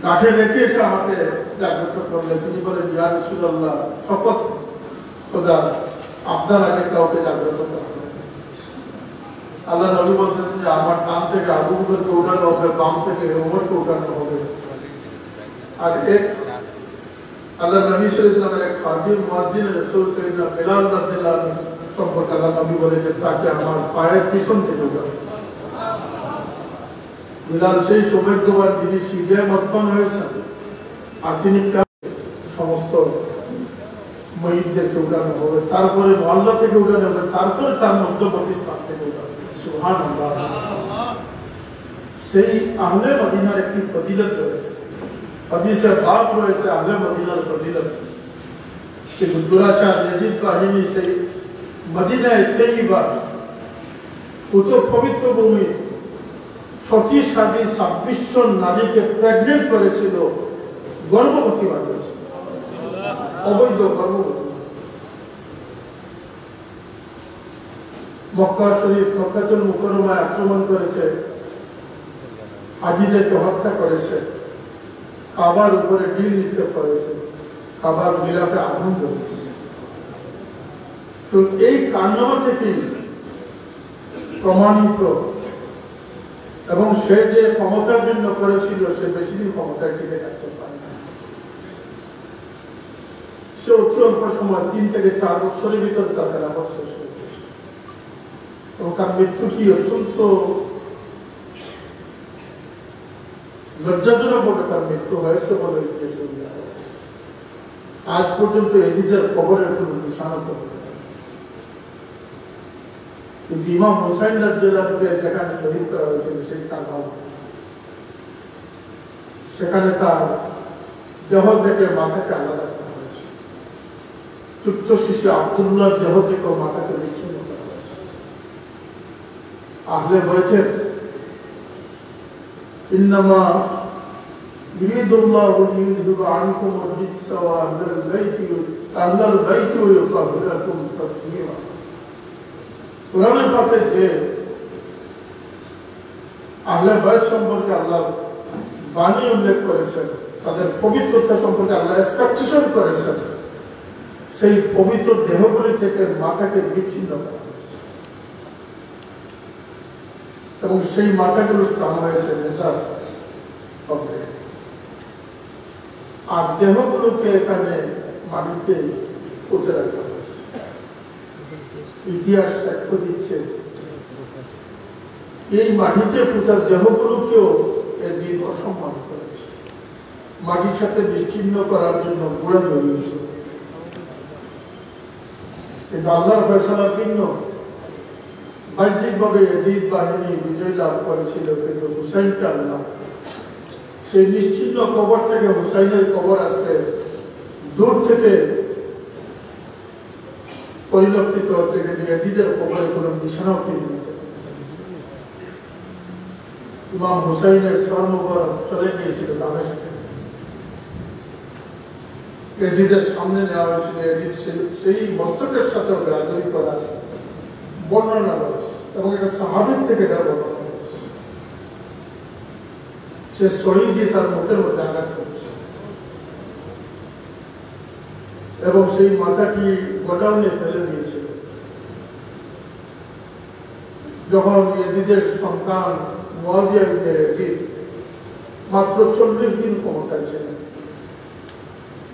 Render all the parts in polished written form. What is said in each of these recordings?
গাঠে রেখে এসে আমাকে জাগ্রত করলে তিনি বলেন, ইয়া রাসূলুল্লাহ, শপথ খোদা, আপনার আগে কাউকে জাগ্রত করা হবে। আল্লাহ নবী বলতেছেন যে আমার ডান থেকে আবু বকরকে উঠানো হবে, বাম থেকে ওমরকে উঠানো হবে। আর এক আল্লাহ নবী সাল্লাল্লাহু আলাইহি ওয়াসাল্লামের এক খাদিম মুয়াজ্জিন রাসূল সাইয়েদনা বিলাল রাদিয়াল্লাহু আনহু সম্পর্কে আল্লাহ নবী বলে যে তাকে আমার পায়ের পিছন থেকে উঠানো। বিলাল সেই সৌভাগ্যবান যিনি সিরিয়ায় মদফন হয়েছেন, আর তিনি সমস্ত মহিদদেরকে উঠানো হবে, তারপরে মহল্লা থেকে উঠানো হবে, তারপরে তার মধ্যবর্তী স্থান থেকে উঠানো হবে। সুবহানাল্লাহ। সেই আহলে মদিনার একটি ফজিলত রয়েছে, হাদিসে বাব রয়েছে আহলে মদিনার ফজিলত। কিন্তু দুরাচার ইয়াজিদ কাহিনী সেই মদিনায় তৈয়বা, উচ্চ পবিত্র ভূমি, 26,000 নারীকে প্রেগনেন্ট করেছিল, গর্ভবতী বানিয়েছিল, অবৈধ গর্ভবতী। মক্কা শরীফ, মক্কাতুল মুকাররমায় আক্রমণ করেছে, হাজীদেরকে হত্যা করেছে, কাবার উপরে ঢিল নিক্ষেপ করেছে, কাবার মিলাতে আগুন ধরেছে। তো এই কান্নামা থেকেই প্রমাণিত, এবং সে যে ক্ষমতার জন্য করেছিল সে বেশি দিন ক্ষমতায় টিকে থাকতে পারে না। সে অতি অল্প সময় 3 থেকে 4 বছরের ভিতরে তার খেলাফত শেষ হয়ে গেছে, এবং তার মৃত্যুটি অত্যন্ত লজ্জাজনকভাবে তার মৃত্যু হয়েছে বলে আজ পর্যন্ত এজিদের কবরের কোন নিশানা পাওয়া যায় না। কিন্তু ইমাম হুসাইন রাদিয়াল্লাহুকে যেখানে শহীদ করা হয়েছিল সেই কারবাল, সেখানে তার দেহ থেকে মাথাকে আলাদা করা হয়েছে। তুচ্ছ শিশু আব্দুল্লাহর দেহ থেকে মাথাকে বিচ্ছিন্ন করা হয়েছে। আহলে বাইতের ইন্নামা ইউরিদুল্লাহু লিইয়ুযহিবা আনকুম আর-রিজসা ওয়া আহলাল বাইতি ওয়া ইউতাহহিরাকুম তাতহীরা। কোরআনে পাকে যে আহলে বাইত সম্পর্কে আল্লাহ বাণী উল্লেখ করেছেন, তাদের পবিত্রতা সম্পর্কে আল্লাহ এক্সপেকটেশন করেছেন, সেই পবিত্র দেহগুলি থেকে মাথাকে বিচ্ছিন্ন করা হয়েছে, এবং সেই মাথাগুলো স্থান হয়েছে নেজার কবরে। আর দেহগুলোকে এখানে মাটিতে পুঁতে রাখা হয়েছে। ইতিহাস সাক্ষ্য দিচ্ছে এই মাটিতে পুঁতার দেহগুলোকেও এদিন অসম্মান করেছে, মাটির সাথে বিচ্ছিন্ন করার জন্য গোড়া জড়িয়েছে। কিন্তু আল্লাহর ফয়সালা ভিন্ন। বাহ্যিকভাবে ইয়াজিদ বাহিনী বিজয় লাভ করেছিল, কিন্তু হুসাইনকে আল্লাহ সেই নিশ্চিন্ন কবর থেকে হুসাইনের কবর আসতে দূর থেকে পরিলক্ষিত হচ্ছে, কিন্তু ইয়াজিদের কবরে কোনো নিশানাও তিনি নিতে পারেন। ইমাম হুসাইনের স্বর্ণবরণ চলে গিয়েছিল দামেস্কে, ইয়াজিদের সামনে নেওয়া হয়েছিল। ইয়াজিদ সেই মস্তকের সাথে বেয়াদবি করার বর্ণনা রয়েছে, এবং একটা সাহাবীর থেকে এটা বর্ণনা রয়েছে। সে শরীর দিয়ে তার মুখের মধ্যে আঘাত করেছে, এবং সেই মাথাটি গোডাউনে ফেলে দিয়েছিল। যখন ইয়াজিদের সন্তান মুয়াবিয়া ইবনে ইয়াজিদ মাত্র 40 দিন ক্ষমতায় ছিলেন,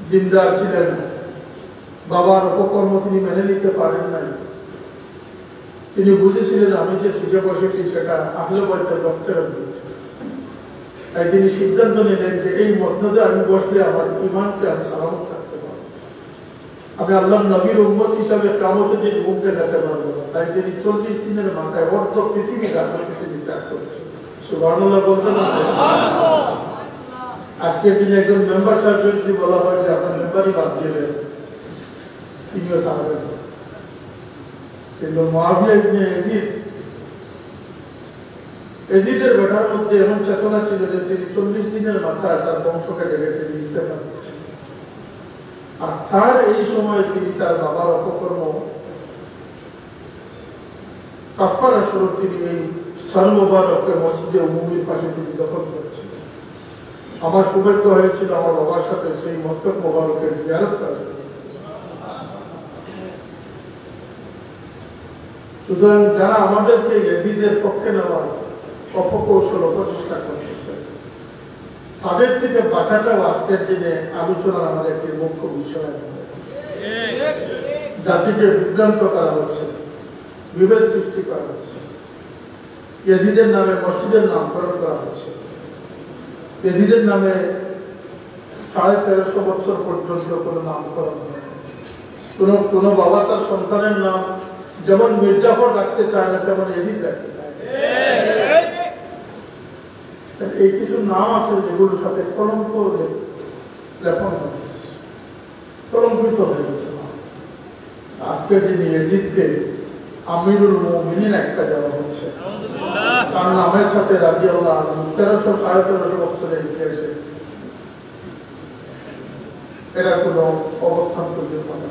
দিনদার ছিলেন, বাবার অপকর্ম তিনি মেনে নিতে পারেন নাই। তিনি বুঝেছিলেন আমি যে সিটে বসেছি সেটা আহলে বাইতের রক্তের দিয়েছে। তাই তিনি সিদ্ধান্ত নিলেন যে এই মসনদে আমি বসলে আমার ঈমানকে আমি সালামত রাখতে পারবো, আমি আল্লাহর নবীর উম্মত হিসাবে কিয়ামতের দিন মুখ দেখাতে পারবো না। তাই তিনি 40 দিনের মাথায় অর্ধ পৃথিবী রাজনীতি তিনি ত্যাগ করেছেন। সুবহানাল্লাহ বলতেন। আজকের দিনে একজন মেম্বার সাহেব যদি বলা হয় যে আপনার মেম্বারই বাদ দিলেন, তিনিও সাহাবেন। কিন্তু মুয়াবিয়া ইবনে ইয়াজিদ, ইয়াজিদের বেটার মধ্যে এমন চেতনা ছিল যে তিনি 40 দিনের মাথায় তার বংশকে ডেকে তিনি ইস্তেফা দিচ্ছেন। আর তার এই সময় তিনি তার বাবার অপকর্ম কাফারা স্বরূপ তিনি এই সর্ববারকে মসজিদে উমুমির পাশে তিনি দখল করেছিলেন। আমার সৌভাগ্য হয়েছিল আমার বাবার সাথে সেই মস্তক মোবারকের জিয়ারত করা। সুতরাং যারা আমাদেরকে ইয়াজিদের পক্ষে নেওয়ার অপকৌশল অপচেষ্টা করতেছে, তাদের থেকে বাঁচাটাও আজকের দিনে আলোচনার আমাদের একটি মুখ্য বিষয়। জাতিকে বিভ্রান্ত করা হচ্ছে, বিভেদ সৃষ্টি করা হচ্ছে, ইয়াজিদের নামে মসজিদের নামকরণ করা হচ্ছে, ইয়াজিদের নামে 1350 বছর পর্যন্ত কোন নামকরণ হয়। কোন বাবা তার সন্তানের নাম যেমন মির্জাফর রাখতে চায় না, তেমন ইয়াজিদ রাখতে চায়। এই কিছু নাম আছে যেগুলোর সাথে কলঙ্ক লেপন হয়ে গেছে, কলঙ্কিত হয়ে গেছে। আজকের দিনে ইয়াজিদকে আমিরুল মুমিনিন একটা দেওয়া হচ্ছে, তার নামের সাথে রাদিয়াল্লাহু আনহু 1300-1350 বছরের ইতিহাসে এরা কোন অবস্থান খুঁজে পায় না।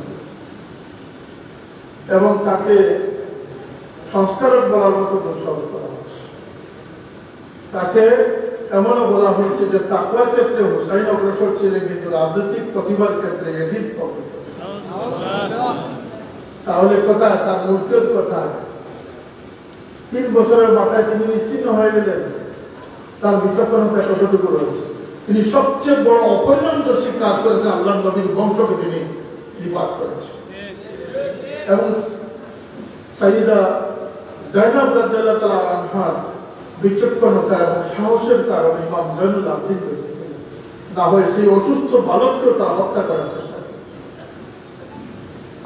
এবং তাকে সংস্কারক বলার মতো দুঃসাহস করা হচ্ছে। তাকে এমনও বলা হচ্ছে যে তাকওয়ার ক্ষেত্রে হুসাইন অগ্রসর ছিলেন, কিন্তু রাজনৈতিক প্রতিভার ক্ষেত্রে ইয়াজিদ অগ্রসর। তাহলে কোথায় তার মূর্তির কোথায়? 3 বছরের মাথায় তিনি নিশ্চিন্ন হয়ে গেলেন। তার বিচক্ষণতা কতটুকু রয়েছে? তিনি সবচেয়ে বড় অপরিণামদর্শী কাজ করেছেন, আল্লাহ নবীর বংশকে তিনি নিপাত করেছেন। এবং সাইয়্যিদা যায়েনাব রাদিয়াল্লাহু তাআলা আনহার বিচক্ষণতা এবং সাহসের কারণে ইমাম জয়নুল আবেদিন বেঁচেছিলেন, না হয় সেই অসুস্থ বালককেও তারা হত্যা করার চেষ্টা করেছে।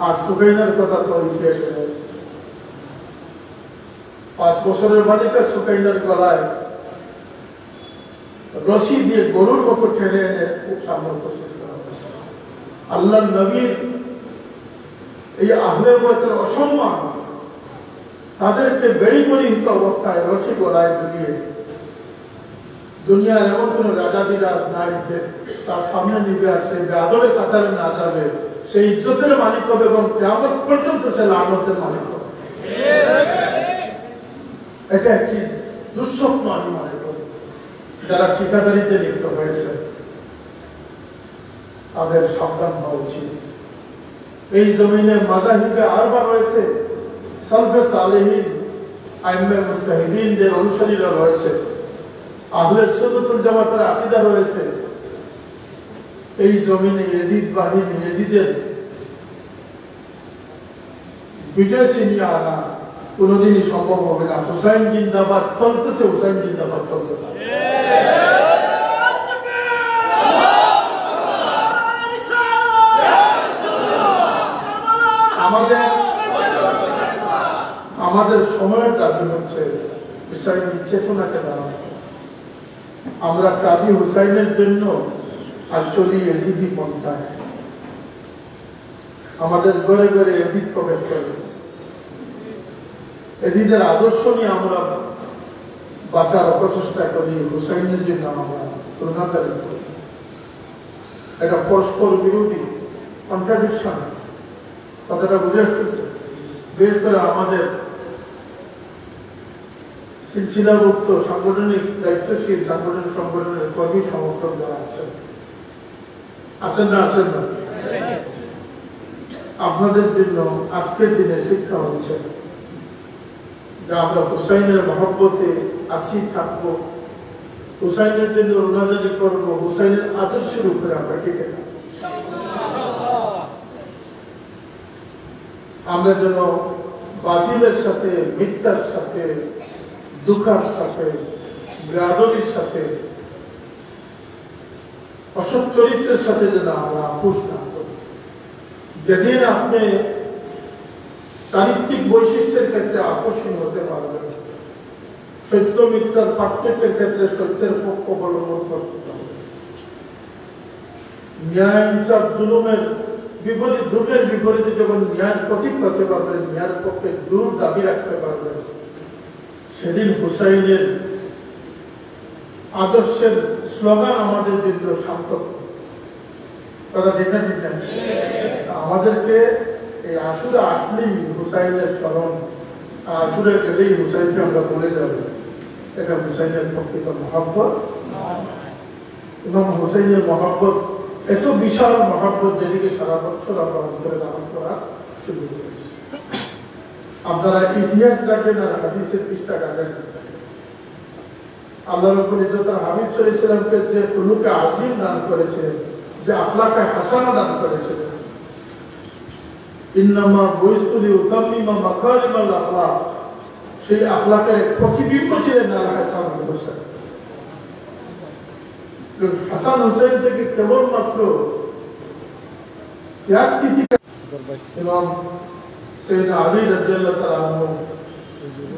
আর সুকাইনার কথা তো ইতিহাসে রয়েছে। 5 বছরের বালিকা সুকাইনার গলায় রশি দিয়ে গরুর মতো টেনে এনে সামনে উপস্থিত করা হয়েছে। আল্লাহ নবীর এই আহলে বাইতের অসম্মান, তাদেরকে বেড়িপরিহিত অবস্থায় রশি গলায় ঝুলিয়ে দুনিয়ার এমন কোন রাজাদিরাজ নাই যে তার সামনে নিবে আর সে বেআদবের কাতারে না যাবে, সেই ইজ্জতের মালিক হবে এবং কিয়ামত পর্যন্ত সে লানতের মালিক হবে। এটা একটি দুঃস্বপ্ন আমি মনে করি। যারা ঠিকাদারিতে লিপ্ত হয়েছে তাদের সাবধান হওয়া উচিত। এই জমিনে মাযাহিবে আরবা রয়েছে, সালফে সালেহিন, আইম্মে মুজতাহিদিনদের অনুসারীরা রয়েছে, আহলে সুন্নাতুল জামাতের আকীদা রয়েছে। এই জমিনে ইয়াজিদ বাহিনী, ইয়াজিদের বিজয় ছিনিয়ে আনা কোনোদিনই সম্ভব হবে না। হুসাইন জিন্দাবাদ চলতেছে, হুসাইন জিন্দাবাদ চলতে পারে। আমাদের সময়ের দাবি হচ্ছে হুসাইনের চেতনাকে দাঁড়ানো। আমরা কাবি হুসাইনের জন্য আর চলি ইয়াজিদি পন্থায়। আমাদের ঘরে ঘরে ইয়াজিদ প্রবেশ করেছে। ইয়াজিদের আদর্শ নিয়ে আমরা বাঁচার অপচেষ্টা করি, হুসাইনের জন্য আমরা প্রণাতারি করি। এটা পরস্পর বিরোধী, কন্ট্রাডিকশন। কথাটা বুঝে আসতেছে? বেশ করে আমাদের সিলসিলাভুক্ত সাংগঠনিক দায়িত্বশীল সংগঠনের কর্মী সমর্থক যারা আছেন, আছেন না? আছেন না? আপনাদের জন্য আজকের দিনে শিক্ষা হচ্ছে যে আমরা হুসাইনের মহব্বতে আসি থাকবো, হুসাইনের জন্য রুনাজারি করবো, হুসাইনের আদর্শের উপরে আমরা টিকে থাকবো। আমরা যেন বাতিলের সাথে, মিথ্যার সাথে, দুঃখার সাথে, বেয়াদবির সাথে, অসৎ চরিত্রের সাথে যেন আমরা আপোষ না করি। যেদিন আপনি চারিত্রিক বৈশিষ্ট্যের ক্ষেত্রে আকর্ষণ হতে পারবেন, সত্য মিথ্যার পার্থক্যের ক্ষেত্রে সত্যের পক্ষ অবলম্বন করতে পারবেন, ন্যায় ইনসাফ জুলুমের বিপরীত, যুগের বিপরীতে যখন ন্যায়ের প্রতীক হতে পারবেন, ন্যায়ের পক্ষে জোর দাবি রাখতে পারবেন, সেদিন হুসাইনের আদর্শের স্লোগান আমাদের জন্য সার্থক। কথা ঠিক না? ঠিক না? আমাদেরকে এই আসুরে আসলেই হুসাইনের স্মরণ, আসুরে গেলেই হুসাইনকে আমরা বলে যাব, এটা হুসাইনের প্রকৃত মহব্বত। ইমাম হুসাইনের মহব্বত এত বিশাল মহব্বত, যেদিকে সারা বছর আমরা অন্তরে ধারণ করা সুযোগ হয়েছে। আপনারা ইতিহাস কাটেন আর হাদিসের পৃষ্ঠা কাটেন, আল্লাহ রাব্বুল ইজ্জত হাবিব সাল্লাল্লাহু আলাইহি ওয়াসাল্লামকে যে খুলুকে আজিম দান করেছিলেন, যে আখলাকে হাসানা দান করেছিলেন, ইন্নামা বুইসতু লিউতাম্মিমা মাকারিমাল আখলাক, সেই আখলাকের এক প্রতিবিম্ব ছিলেন আল হাসান আল হুসাইন। হাসান হুসাইন থেকে কেবলমাত্র ইমাম সাইয়েদনা আলী রাদিয়াল্লাহু তাআলা আনহু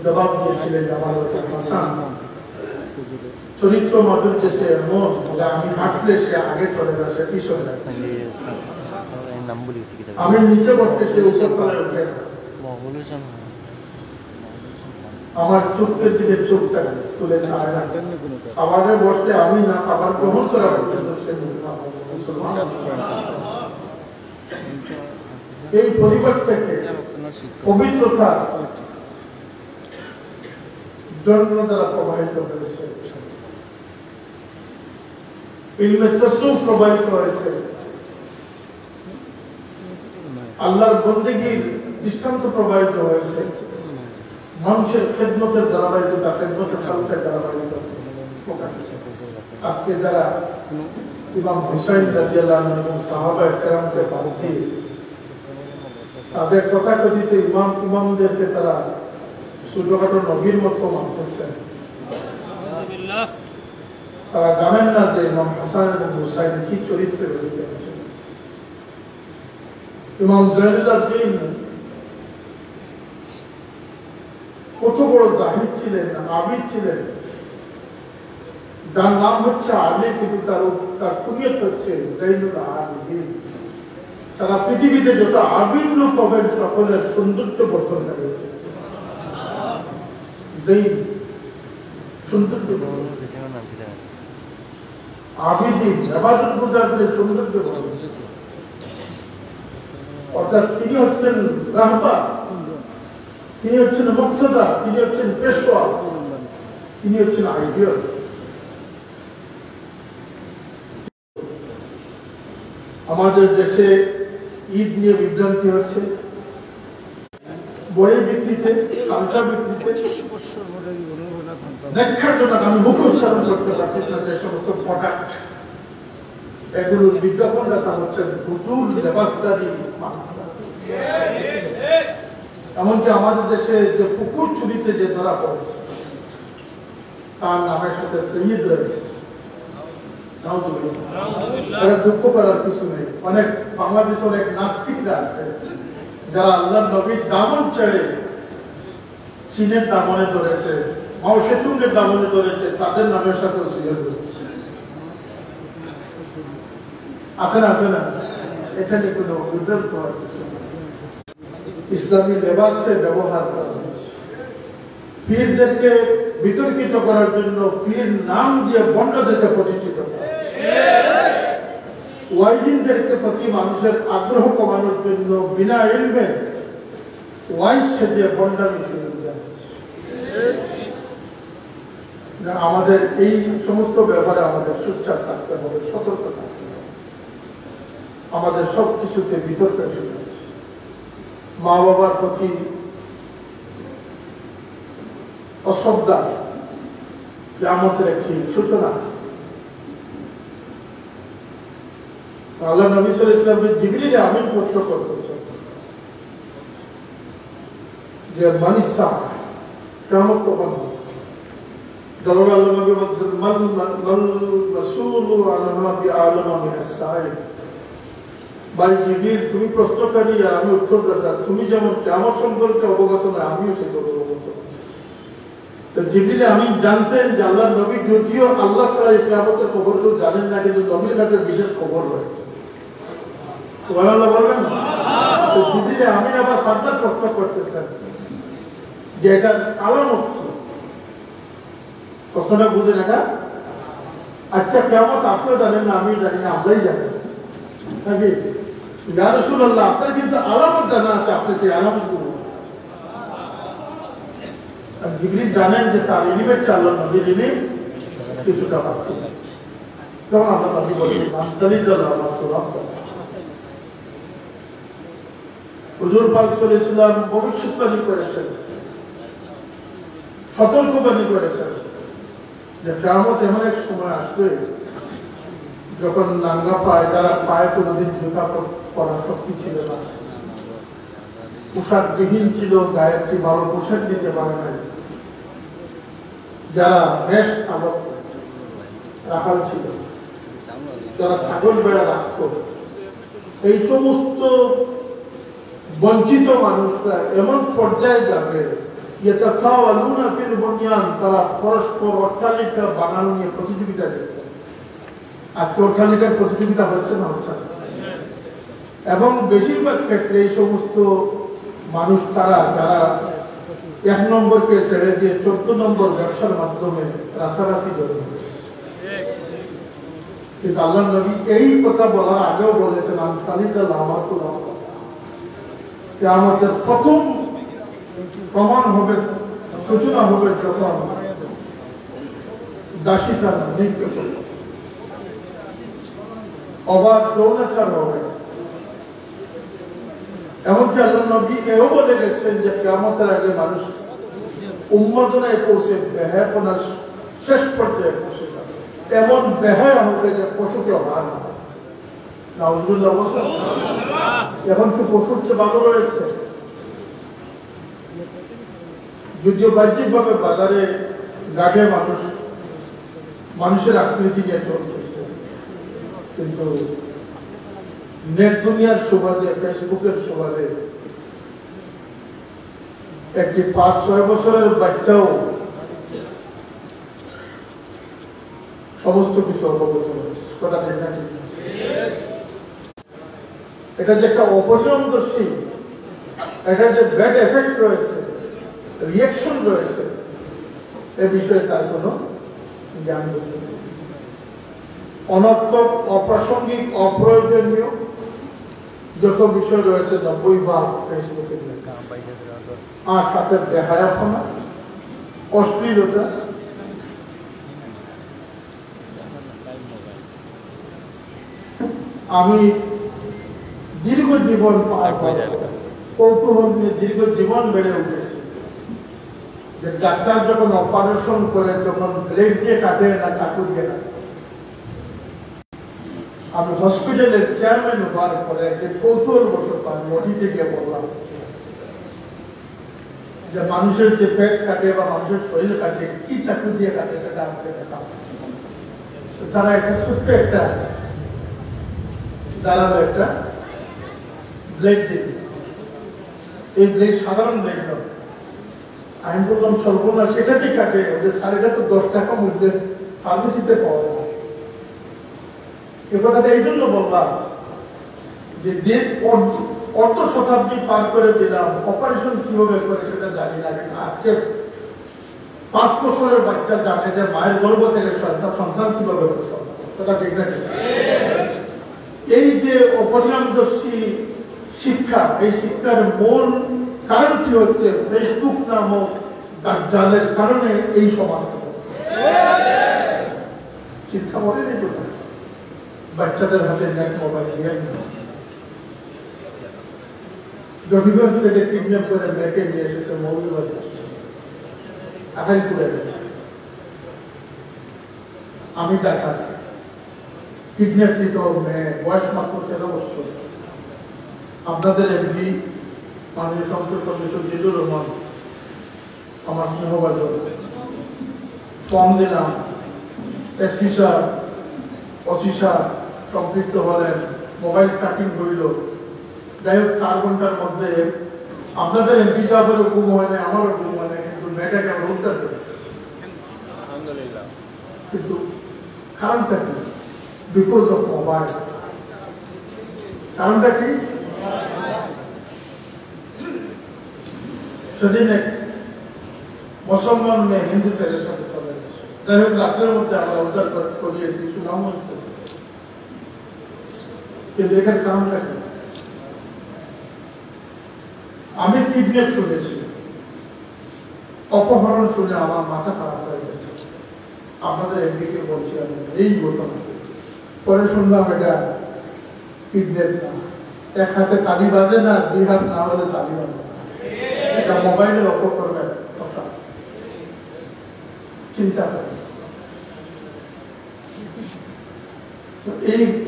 জবাব দিয়েছিলেন, আমার হাসান চরিত্র মাধুর্য সে এমন যে আমি হাঁটলে সে আগে চলে না, সে পিছনে না, আমি নিচে বসতে সে উপর তলায় উঠে না, আমার চোখের দিকে চোখটা তুলে ছাড়ে না, খাবারে বসলে আমি না খাবার গ্রহণ করা পর্যন্ত সে মুসলমান। এই পরিবার থেকে পবিত্রতা জন্ম দ্বারা প্রবাহিত হয়েছে, ইলমে তাসাউফ প্রবাহিত হয়েছে, আল্লাহর বন্দেগীর দৃষ্টান্ত প্রবাহিত হয়েছে, মানুষের খেদমতের ধারাবাহিকতা, খেদমতের খালফের ধারাবাহিকতা প্রকাশিত হয়েছে। আজকে যারা ইমাম হুসাইন রাদিয়াল্লাহু আনহু এবং সাহাবায়ে কেরামকে বাদ দিয়ে তাদের তথাকথিত ইমামদেরকে তারা ছোটখাটো নবীর মতো মানতেছেন, তারা জানেন না যে ইমাম হাসান এবং হুসাইন কি চরিত্রের অধিকারী ছিলেন। ইমাম যায়নুল আবদিন কত বড় জাহিদ ছিলেন, আবিদ ছিলেন, যার নাম হচ্ছে আলী, কিন্তু তার কুনিয়ত হচ্ছে যায়নুল আবিদিন। সারা পৃথিবীতে যত আবিদ লোক হবেন সকলের সৌন্দর্য বর্ধন করেছে সৌন্দর্য আবিদিন ইবাদত গুজারদের সৌন্দর্য বর্ধন, অর্থাৎ তিনি হচ্ছেন রাহবার, তিনি হচ্ছেন মুক্তদা, তিনি হচ্ছেন পেশোয়া, তিনি হচ্ছেন আইডিয়াল। আমাদের দেশে ঈদ নিয়ে বিভ্রান্তি হচ্ছে, বই বিক্রিতে, কালচার বিক্রিতে দেখার জন্য আমি মুখ উচ্চারণ করতে পারছি না যে সমস্ত প্রোডাক্ট, এগুলোর বিজ্ঞাপন দেখা হচ্ছে প্রচুর লেবাসদারি মানুষ। এমনকি আমাদের দেশে যে পুকুর চুরিতে যে ধরা পড়েছে তার নামের সাথে সৈয়দ রয়েছে, দুঃখ করার কিছু নেই। অনেক বাংলাদেশে অনেক নাস্তিকরা আছে যারা আল্লাহর নবীর দামন ছেড়ে চীনের দামনে ধরেছে, মাও সেতুংয়ের দামনে ধরেছে, তাদের নামের সাথে সৈয়দ রয়েছে। আছে না, আছে না? এখানে কোনো বিভ্রান্ত হওয়ার কিছু নেই। ইসলামী লেবাসকে ব্যবহার করা হয়েছে পীরদেরকে বিতর্কিত করার জন্য, পীর নাম দিয়ে বন্ডদেরকে প্রতিষ্ঠিত করা হয়েছে, ওয়াইজিনদেরকে প্রতি মানুষের আগ্রহ কমানোর জন্য বিনা ইলমে ওয়াইজ সেজে বন্ডামি শুরু করা হয়েছে। আমাদের এই সমস্ত ব্যাপারে আমাদের সোচ্চার থাকতে হবে, সতর্ক থাকতে হবে। আমাদের সবকিছুতে বিতর্ক শুরু হয়েছে। মা বাবার প্রতি অশ্রদ্ধা কিয়ামতের একটি সূচনা। আল্লাহ নবী সাল্লাল্লাহু আলাইহি ওয়াসাল্লাম জিবরিল আমিন প্রশ্ন করতেছেন যে মানিসা কিয়ামত কখন হবে? জবাবে আল্লাহ নবী বলছেন মাল মাসউলু আনহা বিআলামা মিনাস সাইল। ভাই জিবরিল, তুমি প্রশ্নকারী আর আমি উত্তরদাতা, তুমি যেমন কিয়ামত সম্পর্কে অবগত না, আমিও সেই অবগত। তো জিবরিল আমিন জানতেন যে আল্লাহর নবী যদিও আল্লাহ ছাড়া এই কিয়ামতের খবরগুলো জানেন না, কিন্তু নবীর কাছে বিশেষ খবর রয়েছে। সুবহানাল্লাহ বলবেন না? তো জিবরিল আমিন আবার ফার্দার প্রশ্ন করতেছেন যে এটার আলামত কি? প্রশ্নটা বুঝেন এটা? আচ্ছা, কিয়ামত আপনিও জানেন না, আমি জানি না, আমরাই জানি নাকি? ইয়া রাসূলুল্লাহ, আপনার কিন্তু আলামত জানা আছে, আপনি সেই আলামত গুলো। জিবরিল জানেন যে তার ইলমের চেয়ে আল্লাহর নবীর ইলম কিছুটা পার্থক্য আছে। তখন আমরা নবী বলেছিলাম চালিদাল্লাহ আমার তো রব। হুজুর পাক সাল্লাল্লাহু আলাইহি ওয়াসাল্লাম ভবিষ্যৎবাণী করেছেন, সতর্কবাণী করেছেন যে কিয়ামত এমন এক সময় আসবে যখন নাঙ্গা পায়ে, যারা পায়ে কোনোদিন জুতা পরার শক্তি ছিল না, পোশাক বিহীন ছিল, গায়ে একটি ভালো পোশাক দিতে পারে নাই, যারা বেশ আবদ্ধ রাখাল ছিল, যারা ছাগল বেড়া রাখত, এই সমস্ত বঞ্চিত মানুষরা এমন পর্যায়ে যাবে তারা পরস্পর অট্টালিকা বানানো নিয়ে প্রতিযোগিতা দেখবে। আজকে অট্টালিকার প্রতিযোগিতা হচ্ছে না, হচ্ছে না। এবং বেশিরভাগ ক্ষেত্রে এই সমস্ত মানুষ তারা যারা 1 নম্বরকে ছেড়ে দিয়ে 14 নম্বর ব্যবসার মাধ্যমে রাতারাতি গড়ে উঠেছে। কিন্তু আল্লাহ নবী এই কথা বলার আগেও বলেছেন আমাদের প্রথম প্রমাণ হবে, সূচনা হবে যখন দাসিতা নৃত্য করবে, অবাধ যৌনাচার হবে। এমনকি আল্লাহ নবী এও বলে গেছেন যে কিয়ামতের আগে মানুষ উন্মাদনায় পৌঁছে বেহায়াপনার শেষ পর্যায়ে পৌঁছে যাবে, এমন বেহায়া হবে যে পশুকে হার না। এখন তো পশুর চেয়ে ভালো রয়েছে, যদিও বাহ্যিক ভাবে বাজারে ঘাটে মানুষের আকৃতি নিয়ে চলতেছে, কিন্তু নেট দুনিয়ার সুবাদে, ফেসবুকের সুবাদে একটি 5-6 বছরের বাচ্চাও সমস্ত কিছু অবগত হয়েছে। কথা ঠিক না? এটা যে একটা অপরিণমদর্শী, এটা যে ব্যাড এফেক্ট রয়েছে, রিয়াকশন রয়েছে, এ বিষয়ে তার কোনো জ্ঞান রয়েছে। অনর্থক, অপ্রাসঙ্গিক, অপ্রয়োজনীয় যত বিষয় রয়েছে 90% ফেসবুকে, আর সাথে বেহায়াপনা, অশ্লীলতা, আমি দীর্ঘ জীবন কৌতূহল নিয়ে দীর্ঘ জীবন বেড়ে উঠেছি যে ডাক্তার যখন অপারেশন করে তখন ব্লেড দিয়ে কাটে না চাকু দিয়ে কাটে। আমি হসপিটালের চেয়ারম্যান হওয়ার পরে একদিন কৌতূহল বসত মডিতে গিয়ে বললাম যে মানুষের যে পেট কাটে বা মানুষের শরীর কাটে কি চাকু দিয়ে কাটে সেটা আমাকে দেখাম। তারা একটা ছোট্ট একটা দাঁড়ালো একটা ব্লেড দিল, এই ব্লেড সাধারণ ব্লেড নয়। আমি বললাম সর্বনাশ, সেটা যে কাটে ওদের 10.5 তো 10 টাকা মধ্যে ফার্মেসিতে পাওয়া যায়। এ কথাটা এই জন্য বললাম যে অর্ধ শতাব্দী পার করে দিলাম, অপারেশন কিভাবে করে সেটা জানি না, আজকে 5 বছরের বাচ্চা জানে যে মায়ের গর্ভ থেকে সন্তান কিভাবে প্রসব। কথা ঠিক না? এই যে অপরিণামদর্শী শিক্ষা, এই শিক্ষার মূল কারণটি হচ্ছে ফেসবুক নামক দাজ্জালের কারণে এই সমাজ শিক্ষা বলে নেই কোথায়। বাচ্চাদের হাতে নেট মোবাইল দিয়ে জটিগঞ্জ থেকে কিডন্যাপ করে মেয়েকে নিয়ে এসেছে মৌলবাজার আখাইপুরে। আমি দেখা কিডন্যাপকৃত মেয়ে, বয়স মাত্র 13 বছর। আপনাদের এমপি মাননীয় সংসদ সদস্য জিল্লুর রহমান আমার স্নেহভাজন ফর্ম দিলাম, এসপি স্যার, ওসি স্যার সম্পৃক্ত হলেন, মোবাইল ট্র্যাকিং হইল। যাই হোক 4 ঘন্টার মধ্যে আপনাদের এমপি সাহেবেরও ঘুম হয় না, আমারও ঘুম হয় না, কিন্তু মেয়েটাকে আমরা উদ্ধার করেছি। কিন্তু কারণটা কি? Because of mobile. কারণটা কি? সেদিন এক মুসলমান মেয়ে হিন্দু ছেলের সাথে চলে গেছে। যাই হোক রাত্রের মধ্যে আমরা উদ্ধার করিয়েছি, সুনাম হচ্ছে। কিন্তু এখানে কারণটা কি? আমি কিডন্যাপ শুনেছি, অপহরণ শুনে আমার মাথা খারাপ হয়ে গেছে। আপনাদের এমপিকে বলছি আমি এই ঘটনা পরে শুনলাম এটা কিডন্যাপ না, এক হাতে তালি বাজে না, দুই হাত না হলে তালি বাজে না, এটা মোবাইলের অপকর্মের কথা। চিন্তা করে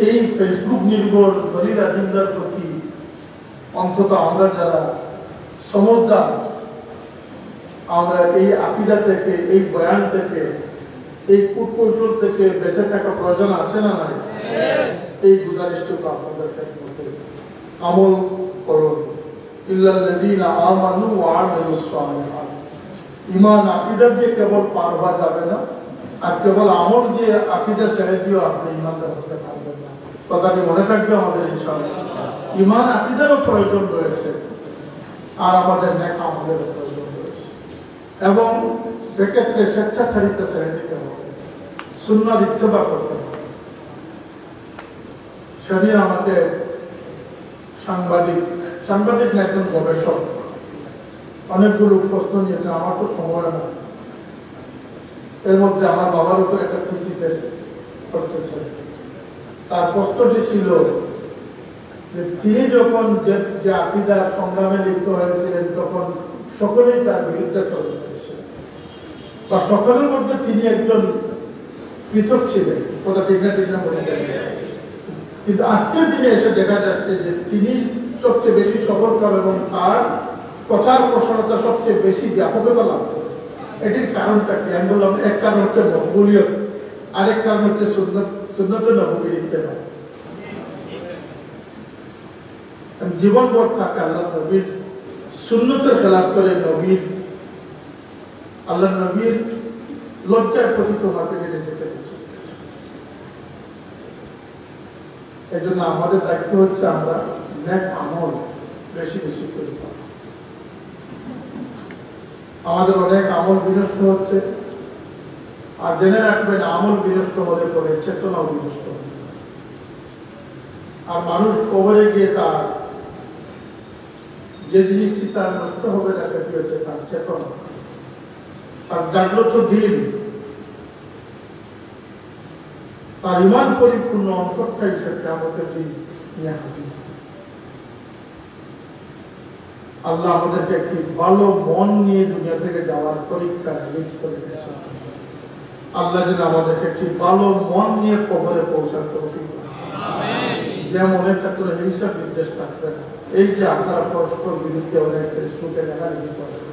এই ফেসবুক নির্ভর ধনী রাজিন্দার প্রতি অন্তত আমরা যারা সমজদার, আমরা এই আকিদা থেকে, এই বয়ান থেকে, এই কূটকৌশল থেকে বেঁচে থাকা প্রয়োজন আছে না নাই? এই গুজারিশটুকু আপনাদের মধ্যে আমল করুন। ইল্লাল্লাযীনা আমানু ওয়া আমিলুস সালিহাত। ঈমান আকিদা দিয়ে কেবল পার হওয়া যাবে না, আর কেবল আমল দিয়ে আকিদা ছেড়ে দিয়েও আপনি ঈমানদার হতে পারবেন না। কথাটি মনে থাকবে আমাদের ইনশাআল্লাহ। ঈমান আকিদারও প্রয়োজন রয়েছে, আর আমাদের নেক আমলেরও প্রয়োজন রয়েছে, এবং সেক্ষেত্রে স্বেচ্ছাচারিতা ছেড়ে দিতে হবে, সুন্নাহর ইত্তেবা করতে হবে। সেদিন আমাকে সাংবাদিক না একজন গবেষক অনেকগুলো প্রশ্ন নিয়েছে, আমার তো সময় না। এর মধ্যে আমার বাবার উপর একটা থিসিস করতেছে। তার প্রশ্নটি ছিল যে তিনি যখন যে আকীদার সংগ্রামে লিপ্ত হয়েছিলেন তখন সকলেই তার বিরুদ্ধে চলে গিয়েছিলেন, বা সকলের মধ্যে তিনি একজন পৃথক ছিলেন। কথা ঠিক না বলে যায়, কিন্তু আজকের দিনে এসে দেখা যাচ্ছে যে তিনি সবচেয়ে বেশি সফলকাম এবং তার কথার প্রসারতা সবচেয়ে বেশি ব্যাপকতা লাভ করেছে। এটির কারণটা কি? আমি বললাম এক কারণ হচ্ছে মকবুলিয়ত, আরেক কারণ হচ্ছে সুন্নতে নববীর ইত্তেবা। জীবনভর থাকা আল্লাহ নবীর সুন্নতের খেলাফ করে আল্লাহ নবীর লজ্জার পতিত হওয়া থেকে নিজেকে বেঁচে গেছে। এই জন্য আমাদের দায়িত্ব হচ্ছে আমরা নেক আমল বেশি বেশি করি। আমাদের অনেক আমল বিনষ্ট হচ্ছে, আর জেনে রাখবেন আমল বিনষ্ট হলে পরে চেতনাও বিনষ্ট হবে। আর মানুষ কবরে গিয়ে তার যে জিনিসটি তার নষ্ট হবে না সেটি হচ্ছে তার চেতনা, তার জাগ্রত দিন, তার ঈমান পরিপূর্ণ অন্তরটাই সেটা আমাদের নিয়ে হাজির। আল্লাহ আমাদেরকে একটি ভালো মন নিয়ে দুনিয়া থেকে যাওয়ার পরীক্ষায় লিপ্ত রেখেছে। আল্লাহ যেন আমাদেরকে একটি ভালো মন নিয়ে কবরে পৌঁছার তৌফিক দেন। যে মনের ক্ষেত্রে হিংসা বিদ্বেষ থাকবে না। এই যে আপনারা পরস্পর বিরুদ্ধে অনেক ফেসবুকে লেখালেখি করেন,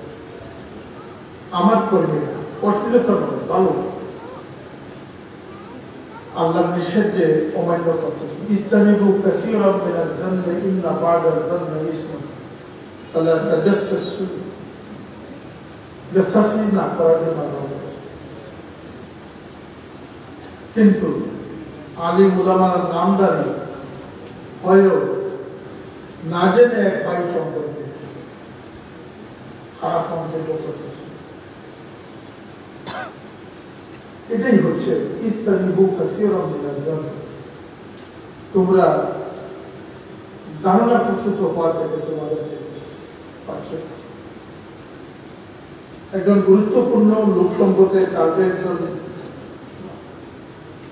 আমার কর্মীরা অশ্লীলতা নয়, ভালো আল্লাহর নিষেধে অমান্য করতেছে। ইজতানিবু কাসীরাম মিনাজ যানবি ইন্না বা'দাল যানবি ইসমুন ফালা তাজাসসাসু। জাসসাসি না করার জন্য বলেছে। কিন্তু আলিম উলামার নামদারি হয়েও না জেনে এক ভাই সম্পর্কে খারাপ মন্তব্য করতেছে। এটাই হচ্ছে ইজতানিবু কাসীরাম মিনাজ যানবি। তোমরা ধারণা প্রসূত হওয়া থেকে তোমাদেরকে পাচ্ছে। একজন গুরুত্বপূর্ণ লোক সম্পর্কে কালকে একজন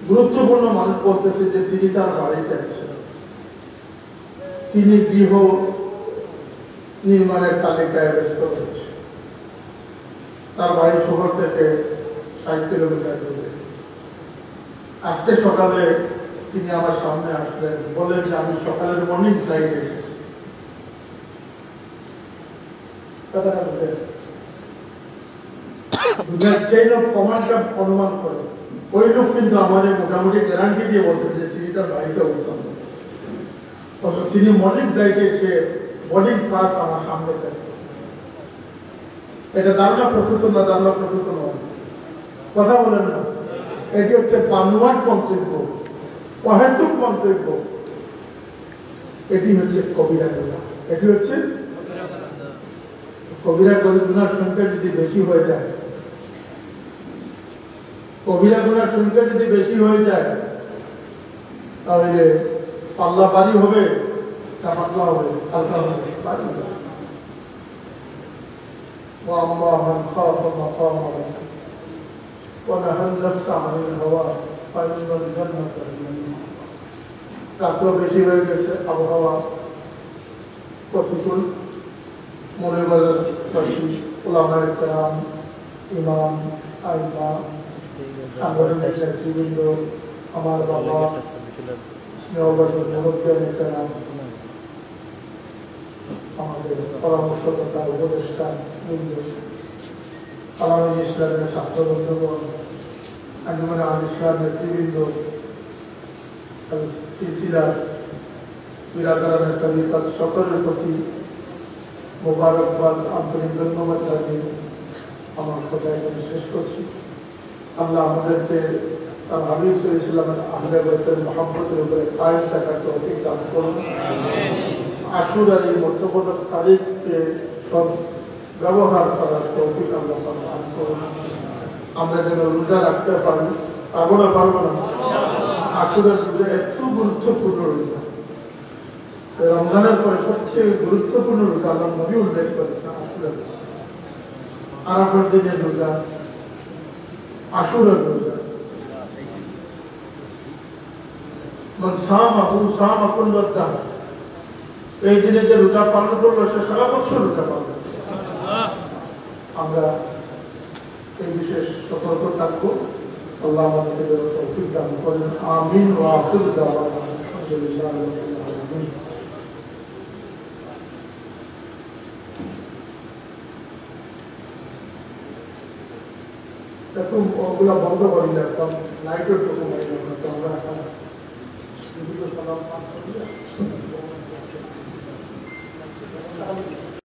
গুরুত্বপূর্ণ মানুষ বলতেছে যে তিনি তার বাড়িতে আছেন, তিনি গৃহ নির্মাণের তালিকায় ব্যস্ত রয়েছে। তার বাড়ি শহর থেকে 60 কিলোমিটার দূরে। আজকে সকালে তিনি আমার সামনে আসলেন, বলেন যে আমি সকালের মর্নিং ফ্লাইটে এসেছি। চেইন অফ কমান্ডটা অনুমান করে ওই লোক কিন্তু আমাদের মোটামুটি গ্যারান্টি দিয়ে বলতেছে যে তিনি তার বাড়িতে অবস্থান করতেছে, অথচ তিনি মর্নিং ফ্লাইটে এসে বোর্ডিং ক্লাস আমার সামনে দেন। এটা ধারণা প্রসূত না, ধারণা প্রসূত নয়, কথা বলেন না। এটি হচ্ছে বানোয়াট মন্তব্য, অহেতুক মন্তব্য। এটি হচ্ছে কবিরা গুনাহ। এটি হচ্ছে কবিরা গুনার সংখ্যা যদি বেশি হয়ে যায়, কবিরা গুনার সংখ্যা যদি বেশি হয়ে যায়, তাহলে পাল্লা বাড়ি হবে না পাতলা হবে? হালকা হবে, বাড়ি হবে। وأما من خاف مقام ربه ونهى النفس عن الهوى فإن الجنة هي المأوى। রাত্র বেশি হয়ে গেছে, আবহাওয়া প্রতিকূল। মৌলবাদী ওলামায়ে কেরাম, ইমাম, আইমা, সাংগঠনিক নেতৃবৃন্দ, আমার বাবা, স্নেহবাদী মুরব্বিয়ানে কেরাম, আমাদের পরামর্শদাতা উপদেষ্টা বৃন্দ, আলামী ইসলামের ছাত্র বন্ধুগণ, আঞ্জুমানে আল ইসলাম নেতৃবৃন্দ, সিলসিলা বিরাদারানের তরিকত সকলের প্রতি মোবারকবাদ, আন্তরিক ধন্যবাদ জানিয়ে আমার কথা এখানে শেষ করছি। আল্লাহ আমাদেরকে তার হাবিব ইসলামের আহলে বাইতের মহব্বতের উপরে কায়েম থাকার তৌফিক দান করুন। আশুরার এই মধ্যবর্তী তারিখকে সব ব্যবহার করার তৌফিক আল্লাহ দান করুন। আমরা যেন রোজা রাখতে পারি, পাবো না। আশুরার রোজা এত গুরুত্বপূর্ণ রোজা, রমজানের পরে সবচেয়ে গুরুত্বপূর্ণ রোজা আল্লাহ নবী উল্লেখ করেছেন আশুরার। আরাফার দিনের রোজা, আশুরার রোজা। এই দিনে যে রোজা পালন করলো সে সারা বছর রোজা পালন। আমরা এই বিশেষ সতর্ক থাকবো। আল্লাহ আমাদেরকে তৌফিক দান করেন। আমিন ওয়া আখিরু দাওয়ানা আলহামদুলিল্লাহি রাব্বিল আলামিন। এখন ওগুলা বন্ধ করি না, এখন লাইটের টুকু মারি না, তো আমরা এখন সালাম পাঠ করি।